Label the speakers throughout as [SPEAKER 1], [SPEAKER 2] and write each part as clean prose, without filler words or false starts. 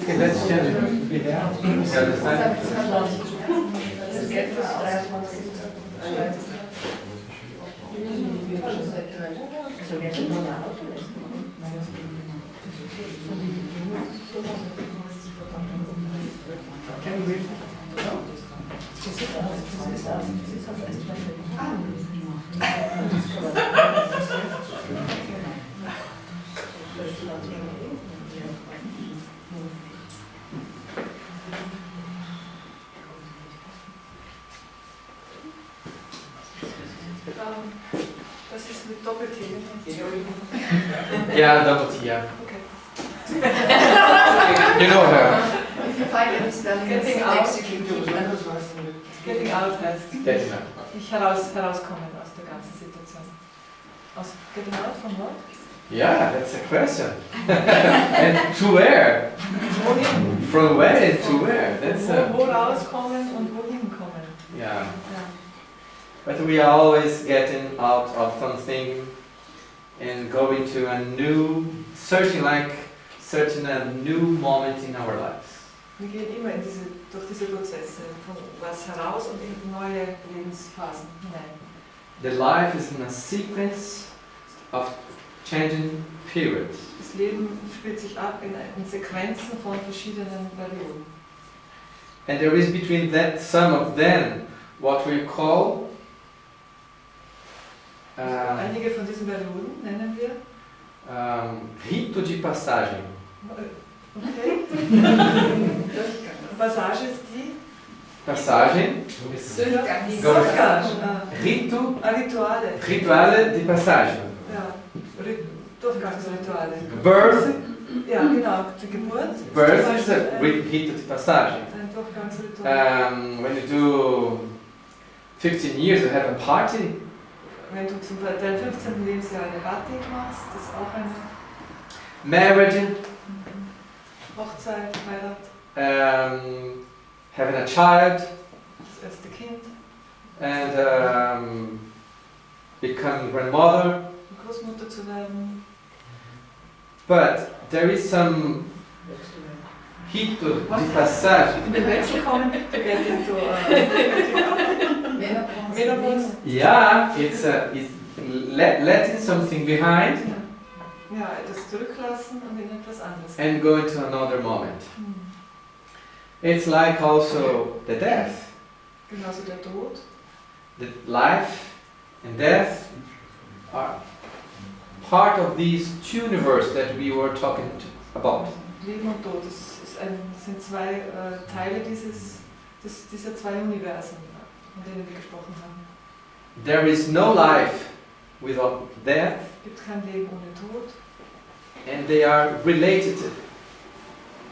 [SPEAKER 1] Okay, let's change it. Be there.
[SPEAKER 2] Das ist mit Doppel-T.
[SPEAKER 1] Yeah, double T, yeah.
[SPEAKER 2] Okay.
[SPEAKER 1] You know her.
[SPEAKER 3] If you find any spelling
[SPEAKER 2] Getting
[SPEAKER 3] mistakes,
[SPEAKER 2] out.
[SPEAKER 3] you can keep them.
[SPEAKER 2] Getting out heißt
[SPEAKER 1] Getting out.
[SPEAKER 2] ich herauskommen aus der ganzen Situation. Aus getting out von what?
[SPEAKER 1] Yeah, that's a question. And to where?
[SPEAKER 2] Wohin?
[SPEAKER 1] From where to where? That's
[SPEAKER 2] Wo rauskommen und wohin kommen.
[SPEAKER 1] yeah.
[SPEAKER 2] Ja.
[SPEAKER 1] But we are always getting out of something and going to a new, searching a new moment in our lives.
[SPEAKER 2] Wir gehen immer in durch diese Prozesse, von was heraus und in neue Lebensphasen hinein.
[SPEAKER 1] The life is in a sequence of changing periods.
[SPEAKER 2] Das Leben spielt sich ab in Sequenzen von verschiedenen Perioden.
[SPEAKER 1] And there is between that some of them what we call
[SPEAKER 2] Einige von diesen Perioden nennen wir.
[SPEAKER 1] rito de passagem.
[SPEAKER 2] Okay. Passage ist die
[SPEAKER 1] Passagem.
[SPEAKER 2] Durchgang.
[SPEAKER 1] Rito.
[SPEAKER 2] Rituale.
[SPEAKER 1] Rituale de passagem.
[SPEAKER 2] Ja. Durchgangsrituale.
[SPEAKER 1] Birth.
[SPEAKER 2] Ja, genau. Die Geburt.
[SPEAKER 1] Birth is a rito de passagem.
[SPEAKER 2] Ein Durchgangsritual.
[SPEAKER 1] When you do 15 years, you have a party.
[SPEAKER 2] Wenn du zum deinem 15. Lebensjahr eine Party machst, das ist auch eine
[SPEAKER 1] Marriage.
[SPEAKER 2] Hochzeit, Heirat,
[SPEAKER 1] having a child,
[SPEAKER 2] das erste Kind,
[SPEAKER 1] and becoming grandmother.
[SPEAKER 2] Großmutter zu werden.
[SPEAKER 1] But there is some rito de passagem.
[SPEAKER 2] In den Wechsel kommen, to get into Menopause.
[SPEAKER 1] Yeah, it's letting something behind
[SPEAKER 2] Ja, etwas zurücklassen und in etwas anderes.
[SPEAKER 1] and go into another moment. It's like also the death.
[SPEAKER 2] Genauso der Tod.
[SPEAKER 1] The life and death are part of this universe that we were talking about.
[SPEAKER 2] Leben und Tod, sind zwei Teile dieser zwei Universen, von denen wir gesprochen haben.
[SPEAKER 1] There is no life without death,
[SPEAKER 2] Es gibt kein Leben ohne Tod.
[SPEAKER 1] and they are related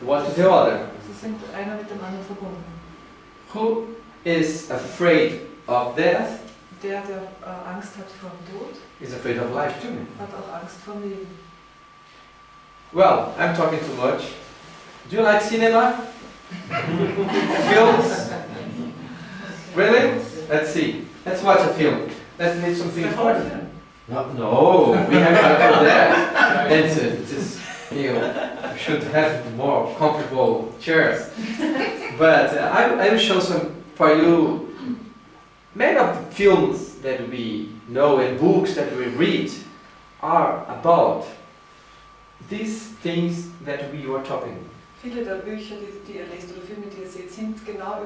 [SPEAKER 1] one to the other.
[SPEAKER 2] Sie sind einer mit dem anderen verbunden.
[SPEAKER 1] Who is afraid of death
[SPEAKER 2] Der Angst hat vor dem Tod,
[SPEAKER 1] is afraid of life too.
[SPEAKER 2] hat auch Angst vor dem Leben.
[SPEAKER 1] Well, I'm talking too much. Do you like cinema? Films? Really? Let's see. Let's watch a film. Let's make something fun. No, we have to do that. And just, you should have more comfortable chairs. But I will show some for you. Many of the films that we know and books that we read are about these things that we were talking.
[SPEAKER 2] Viele der Bücher, die ihr lest oder Filme, die ihr seht, sind genau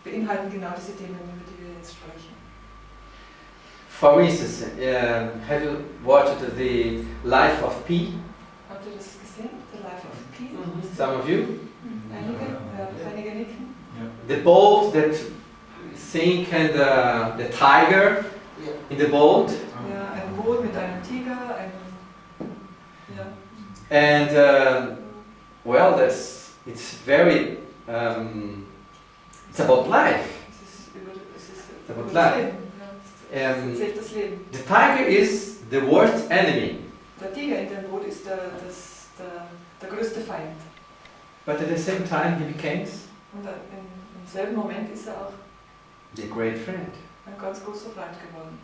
[SPEAKER 2] beinhalten genau diese Themen, über die wir jetzt sprechen.
[SPEAKER 1] For instance, have you watched the Life of Pi?
[SPEAKER 2] Habt ihr das gesehen? The Life of Pi?
[SPEAKER 1] Some of you?
[SPEAKER 2] Einige nicken.
[SPEAKER 1] The boat that sink and the tiger in the boat.
[SPEAKER 2] Ja, ein Boot mit einem Tiger, ja.
[SPEAKER 1] And well, it's very it's about life.
[SPEAKER 2] Es ist
[SPEAKER 1] about
[SPEAKER 2] über das
[SPEAKER 1] life.
[SPEAKER 2] Leben. Ja, es erzählt das Leben.
[SPEAKER 1] The tiger is the worst enemy,
[SPEAKER 2] Der Tiger in dem Boot ist der größte Feind.
[SPEAKER 1] but at the same time he becomes
[SPEAKER 2] Und im selben Moment ist er auch
[SPEAKER 1] the great friend.
[SPEAKER 2] ein ganz großer Freund geworden.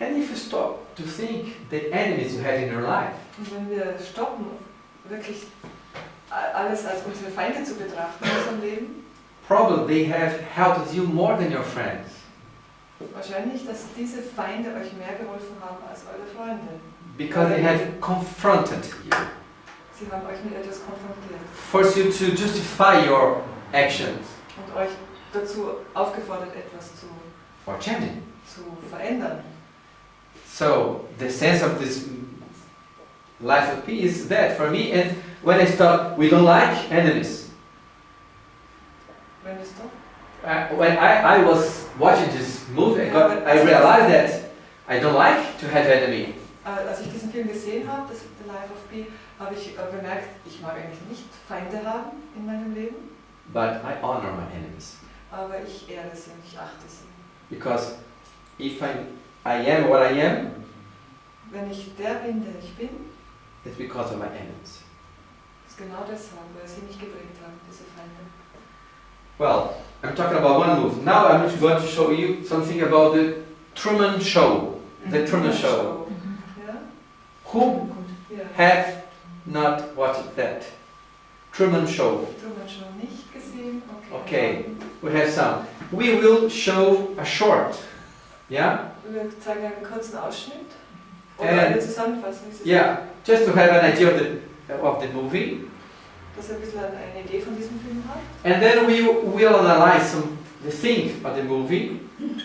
[SPEAKER 1] And if you stop to think the enemies you had in your life,
[SPEAKER 2] Und wenn wir stoppen, wirklich alles als unsere Feinde zu betrachten in unserem Leben.
[SPEAKER 1] Probably they have helped you more than your friends.
[SPEAKER 2] Wahrscheinlich, dass diese Feinde euch mehr geholfen haben als eure Freunde.
[SPEAKER 1] Because they have confronted you.
[SPEAKER 2] Sie haben euch mit etwas konfrontiert.
[SPEAKER 1] Forced you to justify your actions.
[SPEAKER 2] Und euch dazu aufgefordert, etwas zu verändern.
[SPEAKER 1] So, the sense of this life of peace is that for me, and when I stop, we don't like enemies.
[SPEAKER 2] When you stop?
[SPEAKER 1] When I was watching this movie, I realized that I don't like to have enemy.
[SPEAKER 2] Als ich diesen Film gesehen habe, das The Life of Pi, habe ich bemerkt, ich mag eigentlich nicht Feinde haben in meinem Leben.
[SPEAKER 1] But I honor my enemies.
[SPEAKER 2] Aber ich ehre sie und ich achte sie.
[SPEAKER 1] Because if I am what I am,
[SPEAKER 2] wenn ich der bin, der ich bin,
[SPEAKER 1] it's because of my enemies.
[SPEAKER 2] Ist genau deshalb, weil sie mich geprägt haben, diese Feinde.
[SPEAKER 1] Well, I'm talking about one movie. Now I'm going to show you something about the Truman Show. The Truman Show.
[SPEAKER 2] Ja?
[SPEAKER 1] Who have not watched that? Truman Show.
[SPEAKER 2] Truman Show nicht gesehen?
[SPEAKER 1] Okay, we have some. We will show a short. Yeah?
[SPEAKER 2] Wir zeigen einen kurzen Ausschnitt. Oder eine Zusammenfassung.
[SPEAKER 1] Yeah, just to have an idea of the movie.
[SPEAKER 2] Dass ihr ein bisschen eine Idee von diesem Film habt.
[SPEAKER 1] And then we will analyze the thing of the movie.
[SPEAKER 2] Und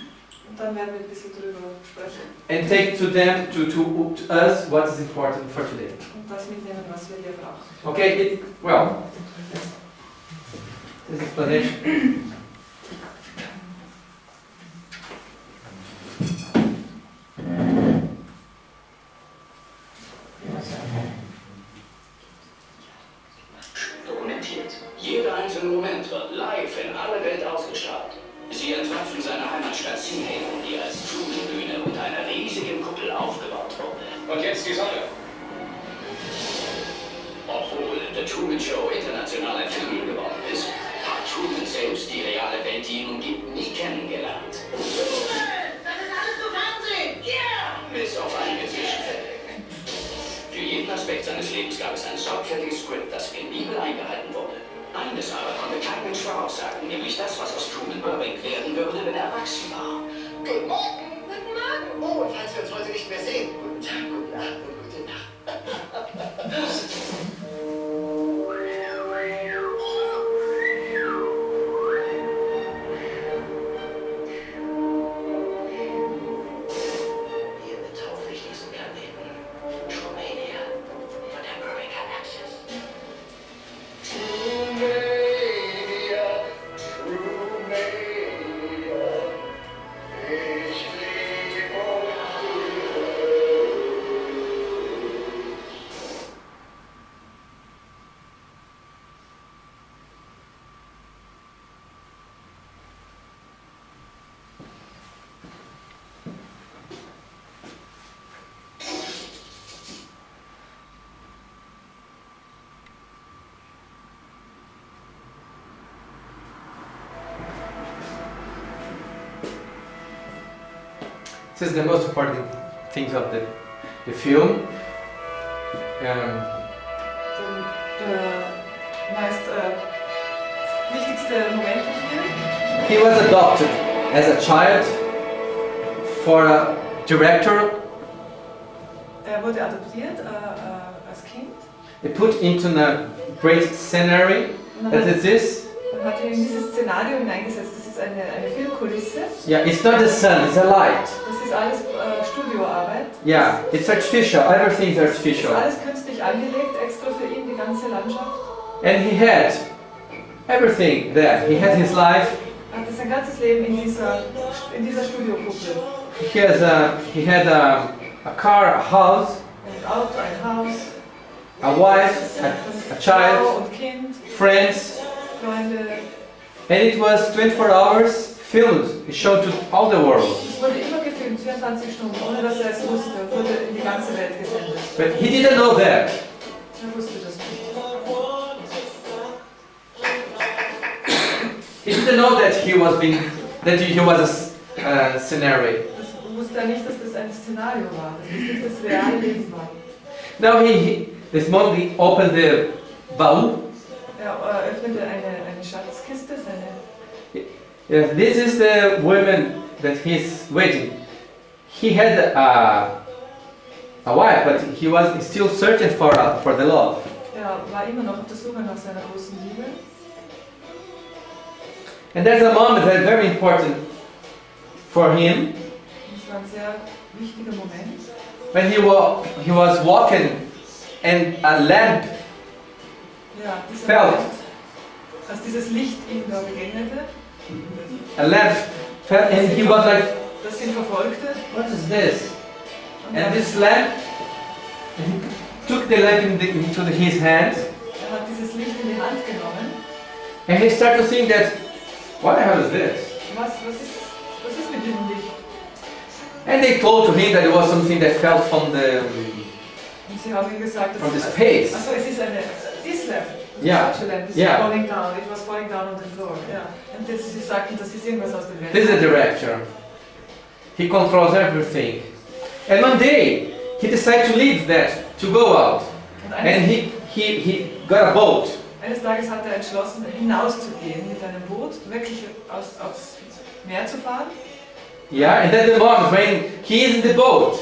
[SPEAKER 2] dann werden wir ein bisschen drüber sprechen.
[SPEAKER 1] And take to them, to us, what is important for today.
[SPEAKER 2] Und das mitnehmen, was wir hier brauchen.
[SPEAKER 1] Okay, well, this explanation.
[SPEAKER 4] Dokumentiert. Jeder einzelne Moment wird live in aller Welt ausgestrahlt. Sie entwaffnen seine Heimatstadt Sydney, die als Truman-Bühne unter einer riesigen Kuppel aufgebaut wurde. Und jetzt die Sonne. Obwohl The Truman Show international ein Phänomen geworden ist, hat Truman selbst die reale Welt, die ihn umgibt, nie kennengelernt.
[SPEAKER 5] Truman! Das ist alles nur Fernsehen!
[SPEAKER 4] Yeah! Bis auf einige Zwischenfälle. Für jeden Aspekt seines Lebens gab es ein sorgfältiges Skript, das penibel eingehalten wurde. Eines aber konnte kein Mensch voraussagen, nämlich das, was aus Truman Burbank werden würde, wenn er erwachsen war.
[SPEAKER 5] Guten Morgen! Guten Morgen! Oh, und falls wir uns heute nicht mehr sehen, guten Tag, gute Nacht und gute Nacht.
[SPEAKER 4] Hier betaufe ich diesen Planeten. Trumania von der Burbank Galaxis.
[SPEAKER 5] Trumania, Trumania, ich liebe
[SPEAKER 1] This is the most important things of the film.
[SPEAKER 2] Der meist wichtigste Moment im Film.
[SPEAKER 1] He was adopted as a child for a director.
[SPEAKER 2] Er wurde adoptiert als Kind.
[SPEAKER 1] They put into a great scenery that is this.
[SPEAKER 2] Man hat ihn in dieses Szenario hineingesetzt. Das ist eine Filmkulisse.
[SPEAKER 1] Yeah, it's not the sun, it's a light.
[SPEAKER 2] Das ist alles Studioarbeit.
[SPEAKER 1] Yeah, it's artificial, everything is
[SPEAKER 2] Das ist
[SPEAKER 1] artificial.
[SPEAKER 2] alles künstlich angelegt, extra für ihn, die ganze Landschaft.
[SPEAKER 1] And he had everything there. He had his life.
[SPEAKER 2] Er hatte sein ganzes Leben in dieser Studiokuppel.
[SPEAKER 1] He had a car, a house,
[SPEAKER 2] Ein Auto, ein Haus,
[SPEAKER 1] a wife, a
[SPEAKER 2] Frau
[SPEAKER 1] child,
[SPEAKER 2] und Kind,
[SPEAKER 1] friends,
[SPEAKER 2] Freunde.
[SPEAKER 1] and it was 24 hours filmed. It showed to all the world.
[SPEAKER 2] Es wurde immer gefilmt, 24 Stunden, ohne dass er es wusste. Wurde in die ganze Welt gesendet.
[SPEAKER 1] But he didn't know that.
[SPEAKER 2] Er wusste das nicht.
[SPEAKER 1] He didn't know that he was a scenario.
[SPEAKER 2] Das wusste er nicht, dass das ein Szenario war, dass das nicht das reale Leben war.
[SPEAKER 1] Now this moment he opened the baú,
[SPEAKER 2] Er öffnete eine Schatzkiste,
[SPEAKER 1] Yes, this is the woman that he's waiting. He had a wife, but he was still searching for the love.
[SPEAKER 2] er war immer noch auf der Suche nach seiner großen Liebe.
[SPEAKER 1] And there's a moment that's very important for him
[SPEAKER 2] Das war ein sehr wichtiger Moment.
[SPEAKER 1] when he was walking and a lamp
[SPEAKER 2] Ja, dieser
[SPEAKER 1] Feld.
[SPEAKER 2] Moment, als dieses Licht ihm da begegnete,
[SPEAKER 1] fell, and he was like,
[SPEAKER 2] das ihn verfolgte.
[SPEAKER 1] what is this?
[SPEAKER 2] Und
[SPEAKER 1] And this lamp, he took the lamp into his hand,
[SPEAKER 2] er hat dieses Licht in die Hand genommen.
[SPEAKER 1] and he started to think that, what the hell is this?
[SPEAKER 2] Was ist mit diesem Licht?
[SPEAKER 1] And they told to him that it was something that fell from
[SPEAKER 2] Und sie haben ihm gesagt,
[SPEAKER 1] from the
[SPEAKER 2] es ist
[SPEAKER 1] space.
[SPEAKER 2] Achso, es ist this lamp.
[SPEAKER 1] Yeah.
[SPEAKER 2] Such a lamp. This
[SPEAKER 1] Yeah.
[SPEAKER 2] is falling down. It was falling down on the floor. Ja. Und sie sagten, das ist irgendwas aus der Welt.
[SPEAKER 1] This is the director. He controls everything. And one day, he decided to leave that, to go out.
[SPEAKER 2] Und
[SPEAKER 1] And he got a boat.
[SPEAKER 2] eines Tages hat er entschlossen, hinauszugehen mit einem Boot, wirklich aufs Meer zu fahren.
[SPEAKER 1] Yeah, and then the moment when he is in the boat,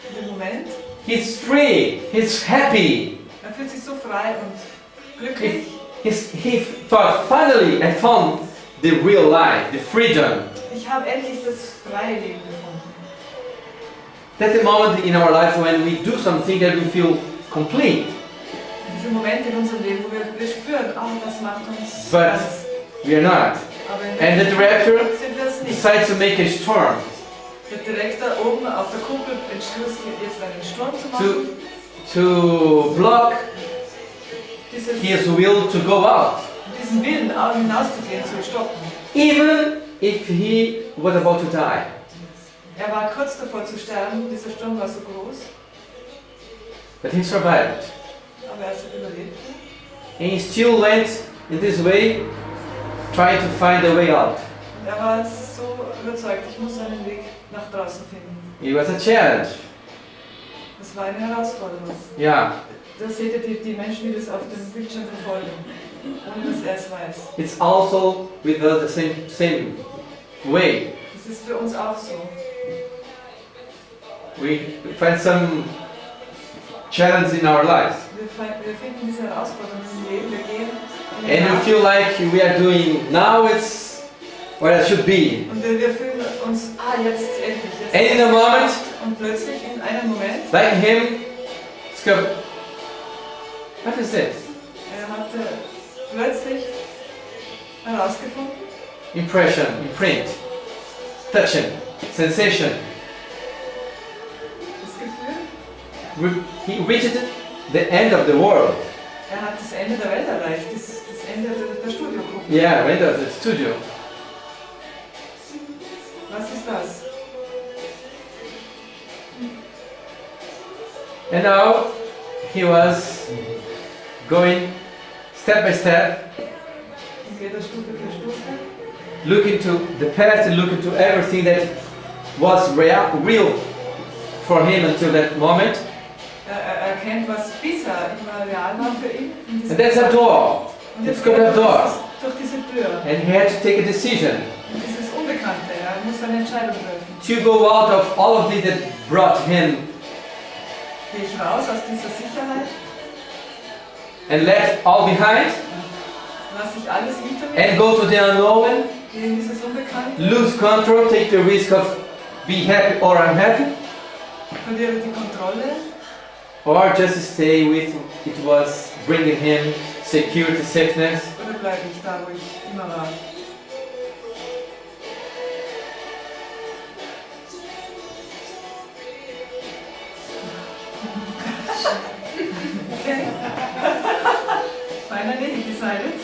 [SPEAKER 2] In dem Moment,
[SPEAKER 1] he's free, he's happy.
[SPEAKER 2] er fühlt sich so frei und glücklich.
[SPEAKER 1] He thought, finally, I found the real life, the freedom.
[SPEAKER 2] Ich habe endlich das freie Leben gefunden.
[SPEAKER 1] That's the moment in our life when we do something that we feel complete.
[SPEAKER 2] Diese Momente in unserem Leben, wo wir spüren, das macht uns
[SPEAKER 1] But
[SPEAKER 2] ganz.
[SPEAKER 1] we are not.
[SPEAKER 2] Aber in
[SPEAKER 1] And the director
[SPEAKER 2] sind wir es nicht.
[SPEAKER 1] decides to make a storm
[SPEAKER 2] Der Direktor oben auf der Kuppel entschloss, jetzt einen Sturm zu machen.
[SPEAKER 1] to block
[SPEAKER 2] Diesen
[SPEAKER 1] his will to go out.
[SPEAKER 2] Willen, auch hinauszugehen, zu stoppen.
[SPEAKER 1] Even if he was about to die.
[SPEAKER 2] Er war kurz davor zu sterben, dieser Sturm war so groß,
[SPEAKER 1] But he survived.
[SPEAKER 2] aber er hat überlebt.
[SPEAKER 1] And he still went in this way, trying to find a way out.
[SPEAKER 2] Und er war so überzeugt, ich muss einen Weg nach draußen finden.
[SPEAKER 1] It was a challenge.
[SPEAKER 2] Das war eine Herausforderung.
[SPEAKER 1] Yeah.
[SPEAKER 2] Da seht ihr die Menschen, die das auf dem Bildschirm verfolgen, ohne dass er es weiß.
[SPEAKER 1] It's also with us the same way.
[SPEAKER 2] Das ist für uns auch so.
[SPEAKER 1] We find some challenge in our lives.
[SPEAKER 2] Wir finden diese Herausforderung im Leben, wir gehen in den
[SPEAKER 1] And we
[SPEAKER 2] Tag
[SPEAKER 1] feel like we are doing now it's what it should be.
[SPEAKER 2] und wir fühlen uns, jetzt endlich. Jetzt
[SPEAKER 1] And in a moment,
[SPEAKER 2] und plötzlich in einem Moment,
[SPEAKER 1] like him, discover, what is this?
[SPEAKER 2] er hatte plötzlich herausgefunden,
[SPEAKER 1] Impression, imprint, touching, sensation.
[SPEAKER 2] das Gefühl,
[SPEAKER 1] He reached the end of the world.
[SPEAKER 2] er hat das Ende der Welt erreicht, das Ende der Studiogruppe.
[SPEAKER 1] Yeah, end of the studio.
[SPEAKER 2] Was ist das?
[SPEAKER 1] And now he was going step by step,
[SPEAKER 2] Und geht er Stufe für Stufe,
[SPEAKER 1] looking to the past and looking to everything that was real for him until that moment.
[SPEAKER 2] er erkennt, was bisher immer real war für ihn. in diesem
[SPEAKER 1] And there's a
[SPEAKER 2] Tag.
[SPEAKER 1] door.
[SPEAKER 2] Und
[SPEAKER 1] It's
[SPEAKER 2] jetzt
[SPEAKER 1] got
[SPEAKER 2] geht
[SPEAKER 1] a
[SPEAKER 2] er
[SPEAKER 1] door.
[SPEAKER 2] durch diese Tür.
[SPEAKER 1] And he had to take a decision
[SPEAKER 2] Und dieses Unbekannte, er muss eine Entscheidung treffen.
[SPEAKER 1] to go out of all of this that brought him
[SPEAKER 2] Gehe ich raus aus dieser Sicherheit,
[SPEAKER 1] and left all behind
[SPEAKER 2] lasse ich alles hinter mir,
[SPEAKER 1] and go to the unknown,
[SPEAKER 2] gehe in dieses Unbekannte,
[SPEAKER 1] lose control, take the risk of be happy or unhappy,
[SPEAKER 2] verliere die Kontrolle
[SPEAKER 1] or just stay with it was bringing him security, safeness.
[SPEAKER 2] oder bleibe ich da, wo ich immer war. Okay. Finally, he decided.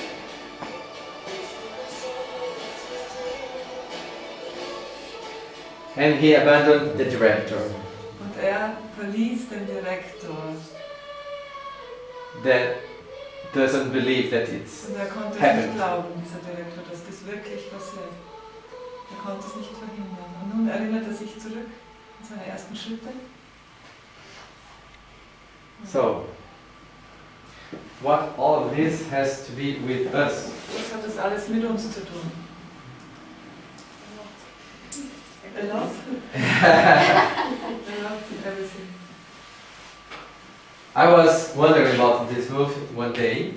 [SPEAKER 1] And he abandoned the director.
[SPEAKER 2] Und er verließ den Direktor.
[SPEAKER 1] That doesn't believe that it's
[SPEAKER 2] Und er konnte es
[SPEAKER 1] happened.
[SPEAKER 2] nicht glauben, dieser Direktor, dass das wirklich passiert. Er konnte es nicht verhindern. Und nun erinnert er sich zurück an seine ersten Schritte.
[SPEAKER 1] so. what all of this has to be with us.
[SPEAKER 2] Was hat das alles mit uns zu tun? A lot? A lot, everything.
[SPEAKER 1] I was wondering about this movie one day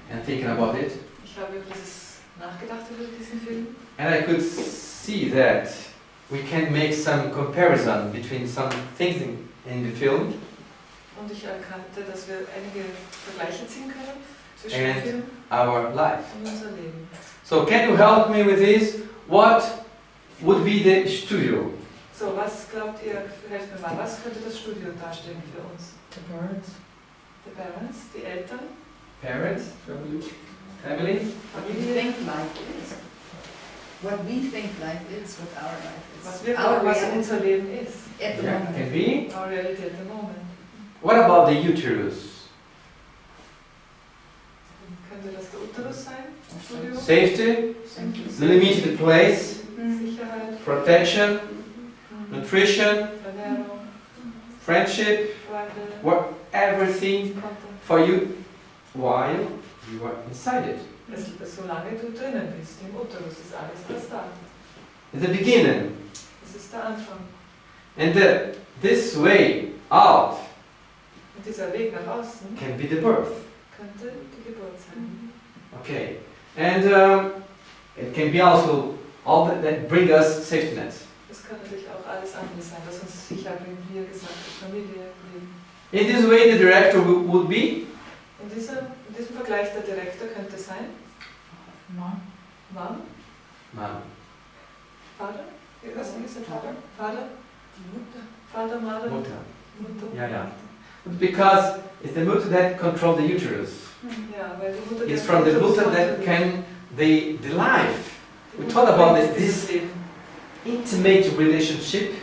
[SPEAKER 1] and thinking about it,
[SPEAKER 2] Ich habe nachgedacht über diesen Film
[SPEAKER 1] and I could see that we can make some comparison between some things in the film
[SPEAKER 2] und ich erkannte, dass wir einige Vergleiche ziehen können zwischen
[SPEAKER 1] And-
[SPEAKER 2] dem Film
[SPEAKER 1] our life.
[SPEAKER 2] und unser Leben.
[SPEAKER 1] So can you help me with this? What would be the studio?
[SPEAKER 2] So, was glaubt ihr, helft mir mal, was könnte das Studio darstellen für uns?
[SPEAKER 3] The parents.
[SPEAKER 2] The parents, die Eltern,
[SPEAKER 1] Parents? Family?
[SPEAKER 3] What we
[SPEAKER 2] Familie,
[SPEAKER 3] think life is. What we think life is, what our life is.
[SPEAKER 2] was wir
[SPEAKER 3] Our
[SPEAKER 2] glauben, was
[SPEAKER 3] reality
[SPEAKER 2] unser Leben ist.
[SPEAKER 3] at the
[SPEAKER 1] Yeah,
[SPEAKER 3] moment.
[SPEAKER 1] can be.
[SPEAKER 2] Our reality at the moment.
[SPEAKER 1] What about the uterus?
[SPEAKER 2] Könnte das der Uterus sein? Studio?
[SPEAKER 1] Safety, limited place,
[SPEAKER 2] Sicherheit,
[SPEAKER 1] protection, nutrition,
[SPEAKER 2] Ernährung,
[SPEAKER 1] friendship,
[SPEAKER 2] Freude,
[SPEAKER 1] what everything
[SPEAKER 2] Kontakt.
[SPEAKER 1] for you while you are inside it.
[SPEAKER 2] Solange du drinnen bist, im Uterus ist alles das da.
[SPEAKER 1] At the beginning.
[SPEAKER 2] Das ist der Anfang.
[SPEAKER 1] And this way out
[SPEAKER 2] Und dieser Weg nach außen
[SPEAKER 1] can be the birth.
[SPEAKER 2] könnte die Geburt sein.
[SPEAKER 1] Okay. And it can be also all that bring us safety nets.
[SPEAKER 2] Das kann natürlich auch alles andere sein, das uns Sicherheit bringt, wie ihr gesagt habt, Familie, Leben.
[SPEAKER 1] In this way the director would be
[SPEAKER 2] In diesem Vergleich der Direktor könnte sein
[SPEAKER 3] Mom.
[SPEAKER 2] Mann,
[SPEAKER 1] Mom.
[SPEAKER 2] Vater, was ist ein Vater? Vater,
[SPEAKER 3] Mutter.
[SPEAKER 2] Vater, Mutter,
[SPEAKER 1] Mutter.
[SPEAKER 2] Mutter.
[SPEAKER 1] Yeah, yeah. Because it's the mother that controls the uterus.
[SPEAKER 2] Ja, weil die Mutter
[SPEAKER 1] It's from the mother that can the life. We talk about this
[SPEAKER 2] Leben,
[SPEAKER 1] intimate relationship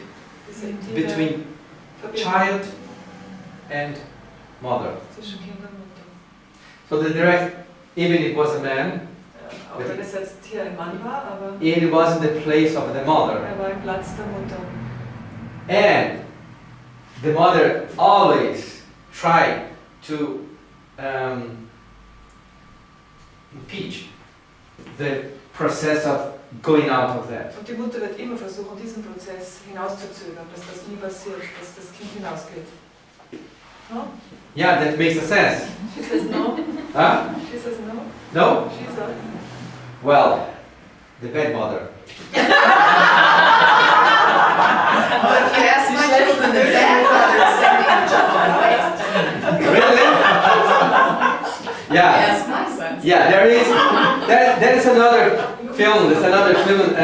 [SPEAKER 2] diese intime
[SPEAKER 1] between
[SPEAKER 2] Verbindung
[SPEAKER 1] child and mother.
[SPEAKER 2] zwischen Kind und Mutter.
[SPEAKER 1] So the direct, even it was a man,
[SPEAKER 2] Auch wenn es jetzt hier ein Mann war, aber
[SPEAKER 1] it was in the place of the mother.
[SPEAKER 2] er war im Platz der Mutter.
[SPEAKER 1] And the mother always tried to impeach the process of going out of that.
[SPEAKER 2] Und die Mutter wird immer versuchen, diesen Prozess hinauszuzögern, dass das nie passiert, dass das Kind hinausgeht. No?
[SPEAKER 1] Yeah, that makes a sense.
[SPEAKER 2] She says no.
[SPEAKER 1] Huh?
[SPEAKER 2] She says no.
[SPEAKER 1] No?
[SPEAKER 2] She says
[SPEAKER 1] Well, the bad mother.
[SPEAKER 3] Well, if you ask my children, their grandfather sending the children away.
[SPEAKER 1] Really? Yeah.
[SPEAKER 3] Yes, my sons.
[SPEAKER 1] Yeah, there is another film. There's another film,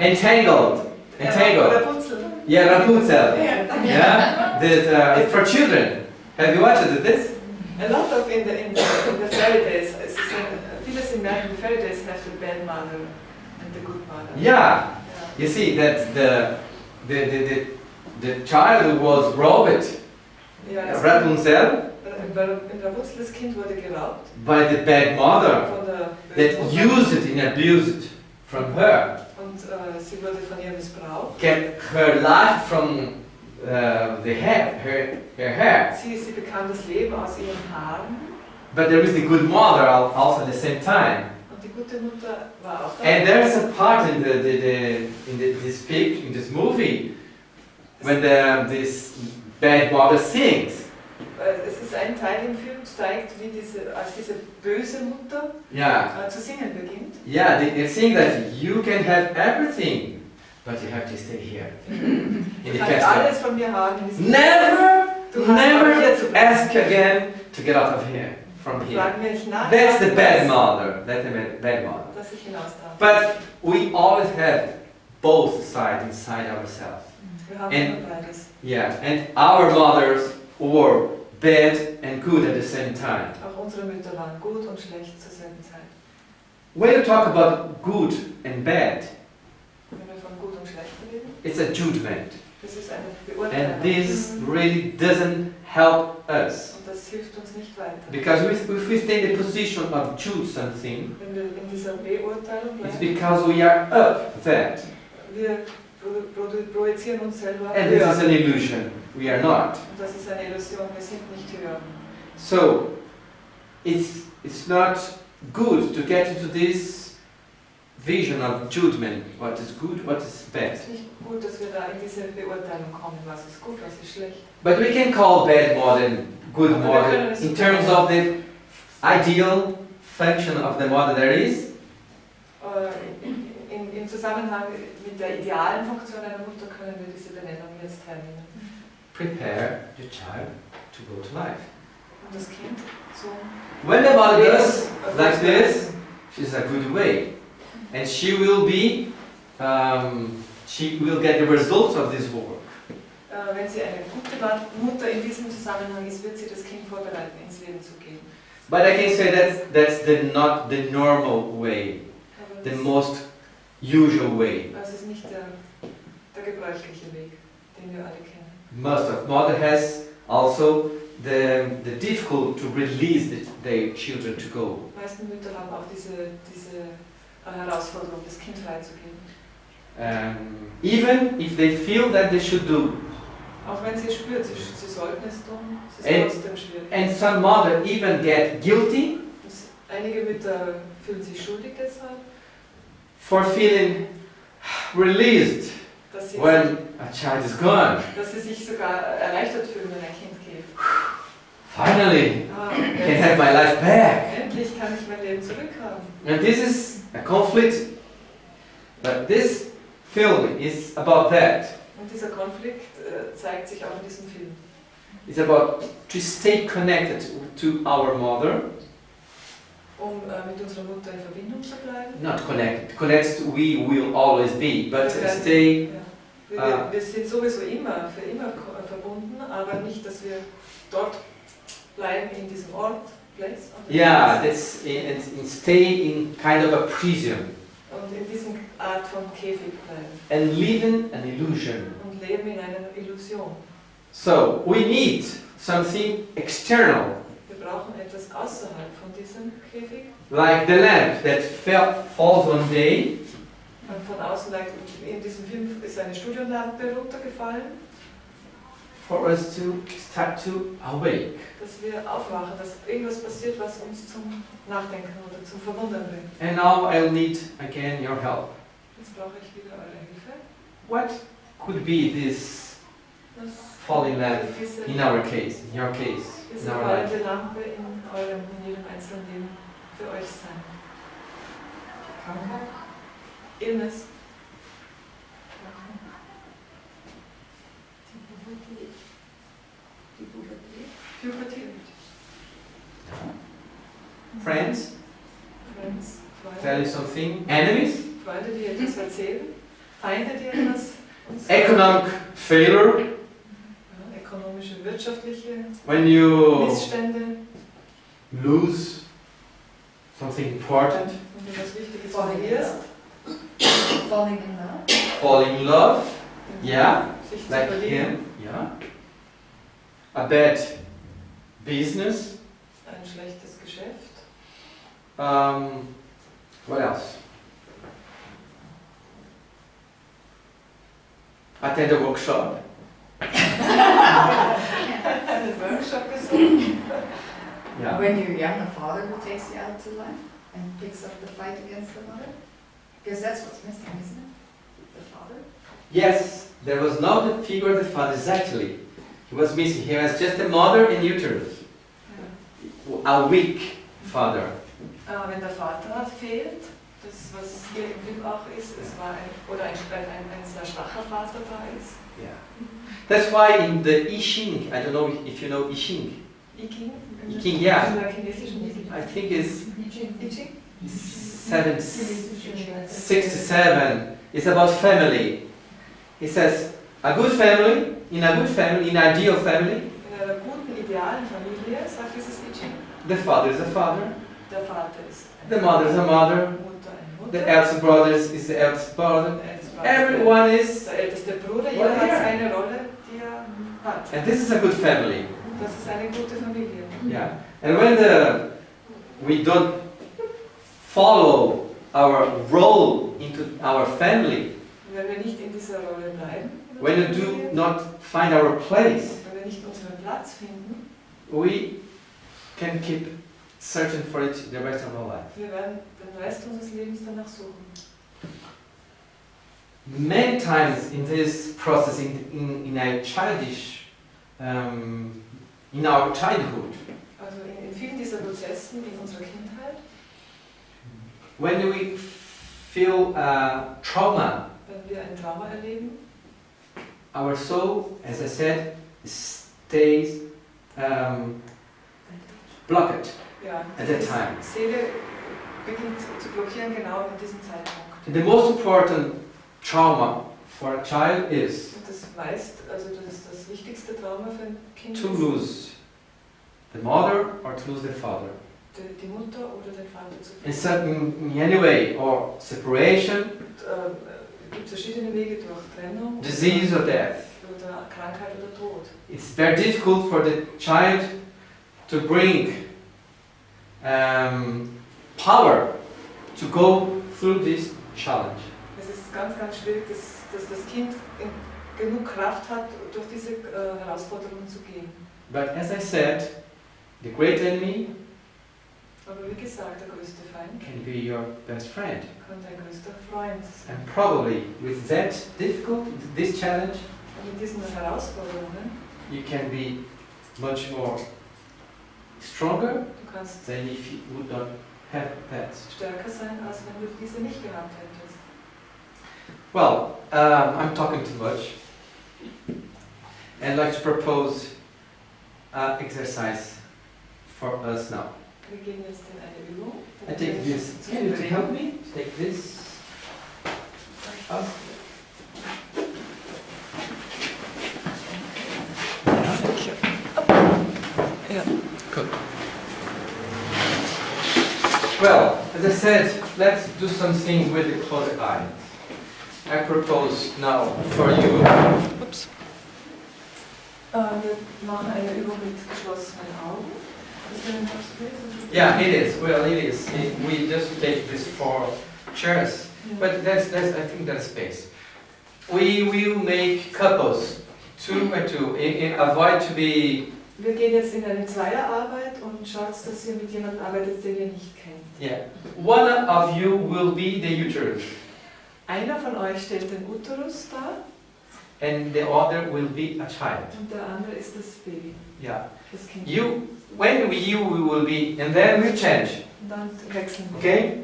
[SPEAKER 1] Entangled. Entangled.
[SPEAKER 2] Rapunzel.
[SPEAKER 1] Yeah, Rapunzel. Yeah, that it's for children. Have you watched this?
[SPEAKER 2] A lot of in the fairy tales, vieles in Märchen, the fairy tales have the bad mother and the good mother.
[SPEAKER 1] Yeah.
[SPEAKER 2] Yeah.
[SPEAKER 1] You see that the child was robbed,
[SPEAKER 2] Ja, das
[SPEAKER 1] Rapunzel,
[SPEAKER 2] in Rapunzel, das Kind wurde geraubt
[SPEAKER 1] by the bad mother
[SPEAKER 2] von der
[SPEAKER 1] that
[SPEAKER 2] bösen Mutter
[SPEAKER 1] used it and abused it from her.
[SPEAKER 2] und sie wurde von ihr missbraucht.
[SPEAKER 1] Kept her life from the hair, her hair.
[SPEAKER 2] Sie bekam das Leben aus ihren Haaren
[SPEAKER 1] But there is the good mother also at the same time.
[SPEAKER 2] und die gute Mutter war auch da.
[SPEAKER 1] And there's a part in this movie when this bad mother sings.
[SPEAKER 2] Es ist ein Teil im Film, zeigt, wie als diese böse Mutter
[SPEAKER 1] Yeah,
[SPEAKER 2] zu singen beginnt.
[SPEAKER 1] yeah, they sing that you can have everything, but you have to stay here in
[SPEAKER 2] Du
[SPEAKER 1] the
[SPEAKER 2] kannst
[SPEAKER 1] castle.
[SPEAKER 2] alles von mir haben in diesem
[SPEAKER 1] Never,
[SPEAKER 2] Du hast aber hier zu
[SPEAKER 1] never
[SPEAKER 2] bleiben.
[SPEAKER 1] ask again to get out of here, from here.
[SPEAKER 2] Frag mir nicht nach,
[SPEAKER 1] That's the bad mother. That's the bad mother.
[SPEAKER 2] dass ich hinaus darf.
[SPEAKER 1] But we always have both sides inside ourselves.
[SPEAKER 2] Wir haben
[SPEAKER 1] And-
[SPEAKER 2] immer beides.
[SPEAKER 1] Yeah, and our mothers were bad and good at the same time.
[SPEAKER 2] Auch unsere Mütter waren gut und schlecht zur selben Zeit.
[SPEAKER 1] When you talk about good and bad,
[SPEAKER 2] Wenn wir von gut und schlecht reden,
[SPEAKER 1] it's a judgment.
[SPEAKER 2] das ist eine Beurteilung.
[SPEAKER 1] And this really doesn't help us.
[SPEAKER 2] Und das hilft uns nicht weiter.
[SPEAKER 1] Because if we stay in the position of choose something,
[SPEAKER 2] Wenn wir in dieser Beurteilung
[SPEAKER 1] it's
[SPEAKER 2] bleiben,
[SPEAKER 1] because we are up that.
[SPEAKER 2] wir projizieren uns selber
[SPEAKER 1] And this is
[SPEAKER 2] höher.
[SPEAKER 1] an illusion. We are not.
[SPEAKER 2] Und das ist eine Illusion, wir sind nicht höher.
[SPEAKER 1] So, it's not good to get into this vision of judgment. What is good, what is bad.
[SPEAKER 2] Es ist nicht gut, dass wir da in diese Beurteilung kommen, was ist gut, was ist schlecht.
[SPEAKER 1] But we can call bad modern good modern in terms of the ideal function of the mother there is.
[SPEAKER 2] Im Zusammenhang mit der idealen Funktion einer Mutter können wir diese Benennung jetzt hernehmen.
[SPEAKER 1] Prepare your child to go to life.
[SPEAKER 2] Und das Kind zum
[SPEAKER 1] When the mother does like this, she's a good way, and she will get the results of this work.
[SPEAKER 2] Wenn sie eine gute Mutter in diesem Zusammenhang ist, wird sie das Kind vorbereiten, ins Leben zu gehen.
[SPEAKER 1] But I can say that's not the normal way,
[SPEAKER 2] Aber
[SPEAKER 1] the
[SPEAKER 2] das,
[SPEAKER 1] most usual way.
[SPEAKER 2] das ist nicht der gebräuchliche Weg, den wir alle kennen.
[SPEAKER 1] Most of mother has also the difficult to release their children to go.
[SPEAKER 2] Die meisten Mütter haben auch diese Herausforderung, das Kind freizugeben.
[SPEAKER 1] Even if they feel that they should do.
[SPEAKER 2] Auch wenn sie spürt, sie sollten es tun, es
[SPEAKER 1] And-
[SPEAKER 2] ist trotzdem schwierig.
[SPEAKER 1] And some mother even get guilty
[SPEAKER 2] Einige Mütter fühlen sich schuldig deshalb,
[SPEAKER 1] for feeling released
[SPEAKER 2] dass sie,
[SPEAKER 1] when a child is gone.
[SPEAKER 2] dass sie sich sogar erleichtert fühlen, wenn ein Kind geht.
[SPEAKER 1] Finally,
[SPEAKER 2] Ah,
[SPEAKER 1] I can have my life back.
[SPEAKER 2] endlich kann ich mein Leben zurückhaben.
[SPEAKER 1] And this is a conflict, but this film is about that.
[SPEAKER 2] Und dieser Konflikt zeigt sich auch in diesem Film.
[SPEAKER 1] It's about to stay connected to our mother,
[SPEAKER 2] Mit unserer Mutter in Verbindung zu bleiben.
[SPEAKER 1] not connected. Connected we will always be, but
[SPEAKER 2] Wir werden-
[SPEAKER 1] stay.
[SPEAKER 2] Ja. Wir sind sowieso immer, für immer verbunden, aber nicht, dass wir dort bleiben in diesem Ort, Place.
[SPEAKER 1] Yeah, that's stay in kind of a prison
[SPEAKER 2] Und in diesem Art von Käfig bleiben.
[SPEAKER 1] and live in an illusion.
[SPEAKER 2] Und leben in einer Illusion.
[SPEAKER 1] So we need something external,
[SPEAKER 2] Wir brauchen etwas außerhalb von diesem Käfig.
[SPEAKER 1] like the lamp that falls one day.
[SPEAKER 2] Und von außen, in diesem Film ist eine Studiolampe runtergefallen,
[SPEAKER 1] For us to start to awake.
[SPEAKER 2] dass wir aufwachen, dass irgendwas passiert, was uns zum Nachdenken oder zum Verwundern bringt.
[SPEAKER 1] And now I'll need again your help.
[SPEAKER 2] Jetzt brauche ich wieder eure Hilfe.
[SPEAKER 1] What could be this
[SPEAKER 2] Was
[SPEAKER 1] falling lamp
[SPEAKER 2] diese,
[SPEAKER 1] in our case, in your case, in
[SPEAKER 2] diese
[SPEAKER 1] our life?
[SPEAKER 2] fallende Lampe in jedem einzelnen Leben für euch sein? Krankheit? Illness? Puberty?
[SPEAKER 1] Friends,
[SPEAKER 2] Friends?
[SPEAKER 1] tell you something. Enemies,
[SPEAKER 2] Freunde, die etwas erzählen? Feinde, die etwas uns sagen?
[SPEAKER 1] economic failure.
[SPEAKER 2] Ja, ökonomische, wirtschaftliche
[SPEAKER 1] When you
[SPEAKER 2] Missstände
[SPEAKER 1] lose something important,
[SPEAKER 2] und etwas Wichtiges
[SPEAKER 3] Falling in
[SPEAKER 2] verlierst,
[SPEAKER 3] love. Falling in love.
[SPEAKER 1] falling in love, yeah,
[SPEAKER 2] sich zu
[SPEAKER 1] like
[SPEAKER 2] verlieren,
[SPEAKER 1] him, yeah. A bad business.
[SPEAKER 2] ein schlechtes Geschäft.
[SPEAKER 1] What else? Attend a workshop.
[SPEAKER 2] Einen Workshop besucht.
[SPEAKER 1] Yeah.
[SPEAKER 3] When you're young, a father who takes you out to life and picks up the fight against the mother? Because that's what's missing, isn't it? The father?
[SPEAKER 1] Yes, there was not the figure of the father exactly. He was missing. He was just a mother in uterus. A weak father.
[SPEAKER 2] Wenn der Vater fehlt, das was hier im Film auch ist, es war ein sehr schwacher Vater da ist.
[SPEAKER 1] Yeah. That's why in the I Ching, I don't know if you know I Ching.
[SPEAKER 2] I Ching?
[SPEAKER 1] I Ching, yeah.
[SPEAKER 2] In der chinesischen
[SPEAKER 1] I think it's
[SPEAKER 2] I Ching?
[SPEAKER 1] 67. It's about family. He says, a good family, in an ideal family,
[SPEAKER 2] In einer guten, idealen Familie, sagt dieses I Ching,
[SPEAKER 1] the father is a father,
[SPEAKER 2] der Vater ist
[SPEAKER 1] the mother is a mother,
[SPEAKER 2] Mutter, eine
[SPEAKER 1] the
[SPEAKER 2] Mutter.
[SPEAKER 1] eldest brother is the eldest brother.
[SPEAKER 2] Der älteste Bruder
[SPEAKER 1] Everyone is,
[SPEAKER 2] der älteste Bruder,
[SPEAKER 1] Well,
[SPEAKER 2] jeder hat
[SPEAKER 1] yeah.
[SPEAKER 2] seine Rolle, die er hat.
[SPEAKER 1] and this is a good family.
[SPEAKER 2] Das ist eine gute Familie.
[SPEAKER 1] Yeah. And when we don't follow our role into our family,
[SPEAKER 2] Und wenn wir nicht in dieser Rolle bleiben, in
[SPEAKER 1] when we do not find our place,
[SPEAKER 2] wenn wir nicht unseren Platz finden,
[SPEAKER 1] we can keep searching for it the rest of our life.
[SPEAKER 2] wir werden den Rest unseres Lebens danach suchen.
[SPEAKER 1] Many times in this process, in a childish, in our childhood,
[SPEAKER 2] Also in vielen dieser Prozessen in unserer Kindheit,
[SPEAKER 1] when we feel trauma,
[SPEAKER 2] wenn wir ein Trauma erleben,
[SPEAKER 1] our soul, as I said, stays blocked
[SPEAKER 2] ja,
[SPEAKER 1] at that
[SPEAKER 2] die
[SPEAKER 1] time.
[SPEAKER 2] Seele beginnt zu blockieren genau in diesem Zeitpunkt.
[SPEAKER 1] The most important trauma for a child is
[SPEAKER 2] Und das wichtigste Trauma für ein Kind
[SPEAKER 1] to
[SPEAKER 2] ist,
[SPEAKER 1] lose the mother or to lose the father.
[SPEAKER 2] die Mutter oder den Vater zu
[SPEAKER 1] In
[SPEAKER 2] verlieren.
[SPEAKER 1] certain in any way, or separation,
[SPEAKER 2] Und, es gibt verschiedene Wege durch Trennung,
[SPEAKER 1] disease or death.
[SPEAKER 2] oder Krankheit oder Tod.
[SPEAKER 1] It's very difficult for the child to bring power to go through this challenge.
[SPEAKER 2] Es ist ganz, ganz schwierig, dass das Kind genug Kraft hat, durch diese Herausforderungen zu gehen.
[SPEAKER 1] But as I said, the great enemy
[SPEAKER 2] Aber wie gesagt, der größte Feind
[SPEAKER 1] can be your best friend.
[SPEAKER 2] kann dein größter Freund sein.
[SPEAKER 1] And probably with that this challenge,
[SPEAKER 2] Und mit diesen Herausforderungen,
[SPEAKER 1] you can be much more stronger
[SPEAKER 2] du kannst
[SPEAKER 1] than if you would not have that.
[SPEAKER 2] stärker sein, als wenn du diese nicht gehabt hättest.
[SPEAKER 1] Well, I'm talking too much. And I'd like to propose an exercise for us now.
[SPEAKER 2] Wir gehen jetzt in eine Übung.
[SPEAKER 1] I take this. Can you help me? Take this. Up.
[SPEAKER 2] Ja.
[SPEAKER 1] Good. Well, as I said, let's do something with the closed eye. I propose now for you.
[SPEAKER 2] Ups. Wir machen eine Übung mit geschlossenen Augen. Ist there enough space?
[SPEAKER 1] Yeah, it is. Well, it is. We just take these 4 chairs, but I think there's space. We will make couples, 2 by 2. Avoid to be.
[SPEAKER 2] Wir gehen jetzt in eine Zweierarbeit und schaut, dass ihr mit jemandem arbeitet, den ihr nicht kennt.
[SPEAKER 1] Yeah. One of you will be the uterus,
[SPEAKER 2] Einer von euch stellt den Uterus dar
[SPEAKER 1] and the other will be a child.
[SPEAKER 2] und der andere ist das Baby,
[SPEAKER 1] Yeah.
[SPEAKER 2] das Kind.
[SPEAKER 1] When you will be, and then we change.
[SPEAKER 2] Und dann wechseln wir.
[SPEAKER 1] Okay?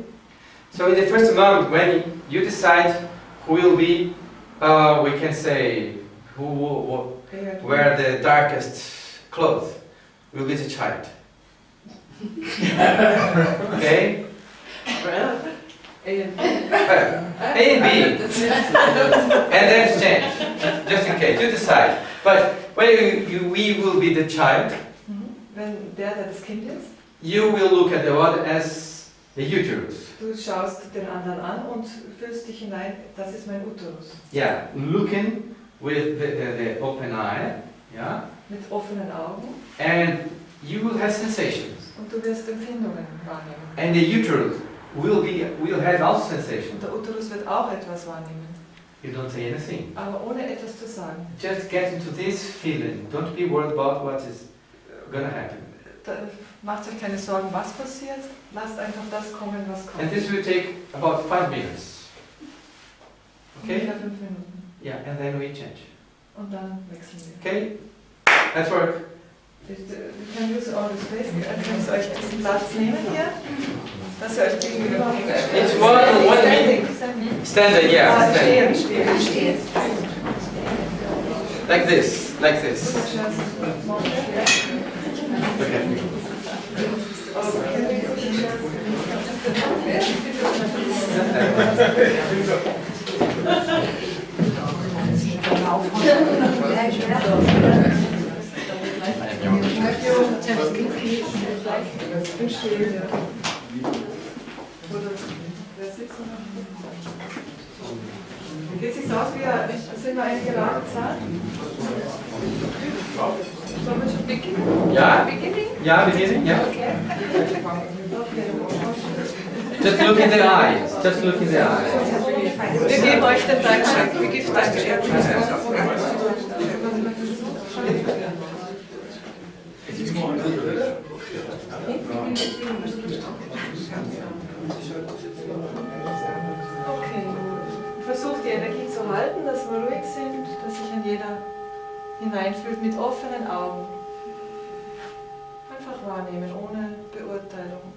[SPEAKER 1] So in the first moment, when you decide who will be, we can say who will wear the darkest clothes will be the child. Okay?
[SPEAKER 2] Well, A and B.
[SPEAKER 1] A and B. And then change, just in case, you decide. But when we will be the child,
[SPEAKER 2] Wenn der das Kind ist,
[SPEAKER 1] you will look at the other as the uterus.
[SPEAKER 2] du schaust den anderen an und fühlst dich hinein, das ist mein Uterus.
[SPEAKER 1] Yeah, looking with the open eye, yeah,
[SPEAKER 2] Mit offenen Augen
[SPEAKER 1] and you will have sensations.
[SPEAKER 2] und du wirst Empfindungen wahrnehmen.
[SPEAKER 1] And the uterus will have also sensations.
[SPEAKER 2] Und der Uterus wird auch etwas wahrnehmen,
[SPEAKER 1] You don't say anything.
[SPEAKER 2] aber ohne etwas zu sagen.
[SPEAKER 1] Just get into this feeling. Don't be worried about what is gonna happen.
[SPEAKER 2] Da macht euch keine Sorgen, was passiert. Lasst einfach das kommen, was kommt.
[SPEAKER 1] And this will take about 5 minutes. Okay?
[SPEAKER 2] Ungefähr 5 Minuten.
[SPEAKER 1] Yeah, and then we change.
[SPEAKER 2] Und dann wechseln wir.
[SPEAKER 1] Okay? Let's work.
[SPEAKER 2] You can use all the space. Könnt ihr euch diesen Platz nehmen hier? Dass ihr euch gegenüber...
[SPEAKER 1] It's one minute. Standing, yeah. Standing.
[SPEAKER 2] Stehen.
[SPEAKER 1] Like this. Like this. Okay.
[SPEAKER 2] Geht sich aus wie sind wir eingeladen? Sollen wir schon beginnen?
[SPEAKER 1] Yeah?
[SPEAKER 2] Beginning?
[SPEAKER 1] Yeah, beginning? Yeah.
[SPEAKER 2] Okay.
[SPEAKER 1] Just look in the eyes. Just look in the eyes.
[SPEAKER 2] Wir geben euch den Dankeschön. Wir geben Dankeschön. Okay. Versucht die Energie zu halten, dass wir ruhig sind, dass sich ein jeder hineinfühlt mit offenen Augen. Einfach wahrnehmen, ohne Beurteilung.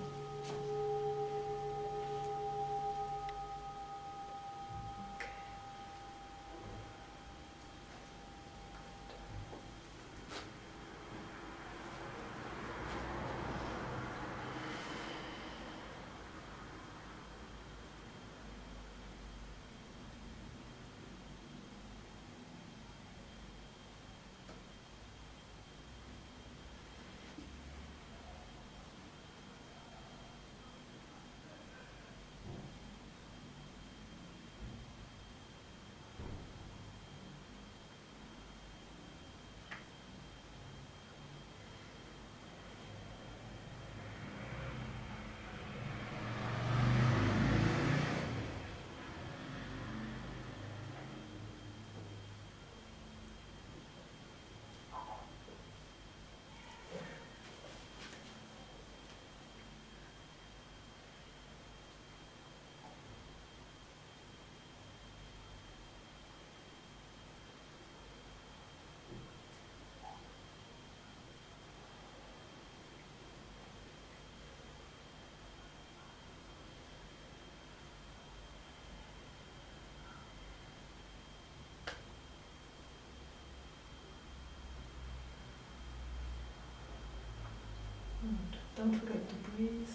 [SPEAKER 2] Don't forget to breathe.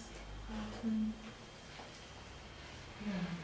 [SPEAKER 2] Atmen. Ja.